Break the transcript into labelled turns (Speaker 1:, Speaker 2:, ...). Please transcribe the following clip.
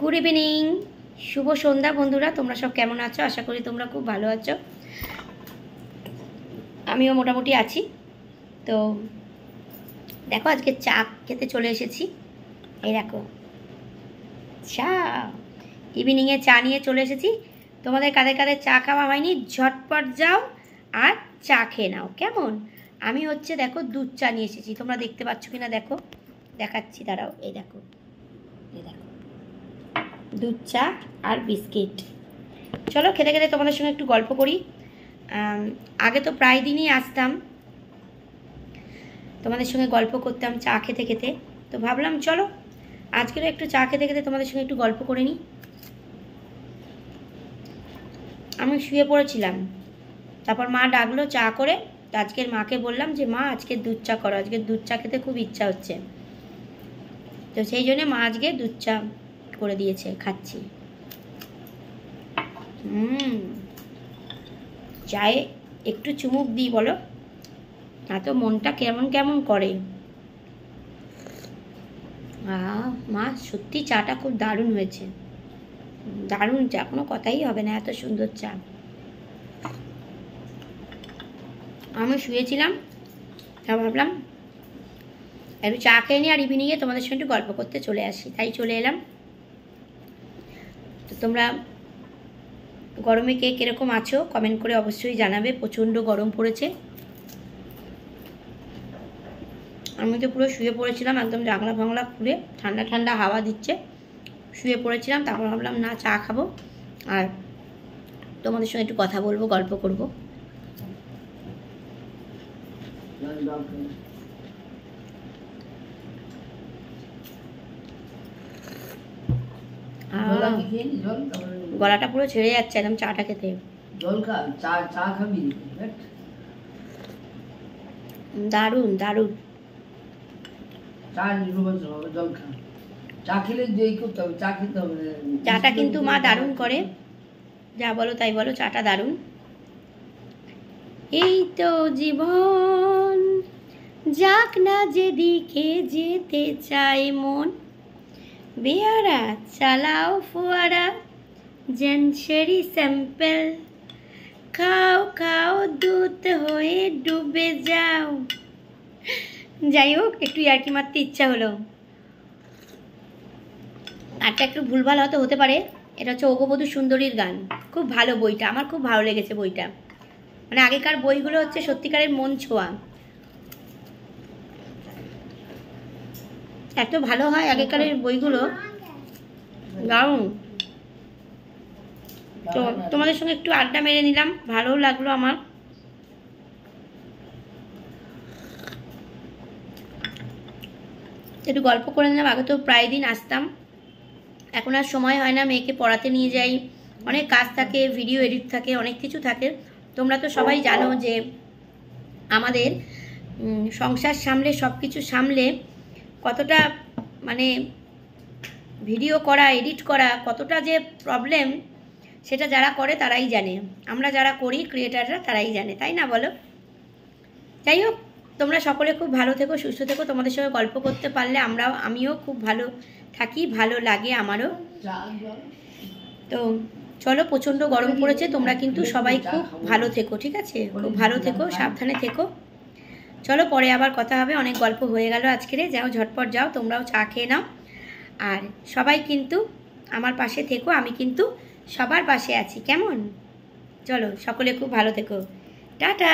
Speaker 1: Good evening, শুভ সন্ধ্যা বন্ধুরা। তোমরা সব কেমন আছো? আশা করি তোমরা খুব ভালো আছো। আমিও মোটামুটি আছি। তো দেখো, আজকে চা খেতে চলে এসেছি। এই দেখো চা, ইভিনিংয়ে চা নিয়ে চলে এসেছি। তোমাদের কাদের কাদের চা খাওয়া হয়নি, ঝটপট যাও আর চা খেয়ে নাও, কেমন? আমি হচ্ছে দেখো দুধ চা নিয়ে এসেছি। তোমরা দেখতে পাচ্ছ কিনা দেখো, দেখাচ্ছি, দাঁড়াও। এই দেখো, এই দেখো, দুধ চা আর বিস্কিট। চলো খেতে খেতে তোমাদের সঙ্গে একটু গল্প করি। আগে তো প্রায় দিনই আসতাম, তোমাদের সঙ্গে গল্প করতাম চা খেতে খেতে। তো ভাবলাম চলো আজকেরও একটু চা খেতে খেতে তোমাদের সঙ্গে একটু গল্প করে নিই। আমি শুয়ে পড়েছিলাম, তারপর মা ডাকলো চা করে। তো আজকের মাকে বললাম যে মা আজকে দুধ চা করো, আজকে দুধ চা খেতে খুব ইচ্ছা হচ্ছে। তো সেই জন্যে মা আজকে দুধ চা করে দিয়েছে, খাচ্ছি। চায়ে একটু চুমুক দিই বলো, এত মনটা কেমন কেমন করে। মা সত্যি চাটা খুব দারুণ হয়েছে, দারুণ চা, কোনো কথাই হবে না, এত সুন্দর চা। আমি শুয়েছিলাম, তা ভাবলাম একটু চা খেয়ে নিই আর ইভিনিংয়ে তোমাদের সঙ্গে একটু গল্প করতে চলে আসি, তাই চলে এলাম। তো তোমরা গরমে কে কীরকম আছো কমেন্ট করে অবশ্যই জানাবে। প্রচণ্ড গরম পড়েছে। আমি তো পুরো শুয়ে পড়েছিলাম, একদম জানলা ফাংলা খুলে, ঠান্ডা ঠান্ডা হাওয়া দিচ্ছে, শুয়ে পড়েছিলাম। তারপর ভাবলাম না, চা খাবো আর তোমাদের সঙ্গে একটু কথা বলবো, গল্প করবো। গলাটা পুরো ছেড়ে যাচ্ছে একদম চাটা খেতে। দারুণ দারুণ। চাটা কিন্তু মা দারুণ করে, যা বলো তাই বলো, চাটা দারুণ। এই তো জীবন, যাক না যেদিকে যেতে চাই মন, বেয়ারা চালাও ফোয়ারা, জেনসেরি স্যাম্পেল, খাও খাও দুধ হয়ে ডুবে যাও। যাই হোক, একটু ইয়ার্কি মারতে ইচ্ছা হলো। আরটা একটু ভুলভাল হয়তো হতে পারে। এটা হচ্ছে অগবধূ সুন্দরীর গান, খুব ভালো বইটা, আমার খুব ভালো লেগেছে বইটা। মানে আগেকার বইগুলো হচ্ছে সত্যিকারের মন ছোঁয়া, এত ভালো হয় আগেকারের বইগুলো, দারুণ। তো তোমাদের সঙ্গে একটু আড্ডা মেরে নিলাম, ভালো লাগলো আমার। একটু গল্প করে নিলাম। আগে তো প্রায় দিন আসতাম, এখন আর সময় হয় না, মেয়েকে পড়াতে নিয়ে যাই, অনেক কাজ থাকে, ভিডিও এডিট থাকে, অনেক কিছু থাকে। তোমরা তো সবাই জানো যে আমাদের সংসার সামলে, সব কিছু সামলে কতটা মানে ভিডিও করা, এডিট করা কতটা যে প্রবলেম, সেটা যারা করে তারাই জানে, আমরা যারা করি ক্রিয়েটাররা তারাই জানে, তাই না বলো? যাই হোক, তোমরা সকলে খুব ভালো থেকো, সুস্থ থেকো। তোমাদের সঙ্গে গল্প করতে পারলে আমিও খুব ভালো থাকি, ভালো লাগে আমারও। তো চলো, প্রচণ্ড গরম পড়েছে, তোমরা কিন্তু সবাই খুব ভালো থেকো, ঠিক আছে? খুব ভালো থেকো, সাবধানে থেকো। চলো পরে আবার কথা হবে, অনেক গল্প হয়ে গেল আজকের। যাও ঝটপট যাও, তোমরাও চা খেয়ে নাও, আর সবাই কিন্তু আমার পাশে থেকো, আমি কিন্তু সবার পাশে আছি, কেমন? চলো সকলে খুব ভালো থেকো, টাটা।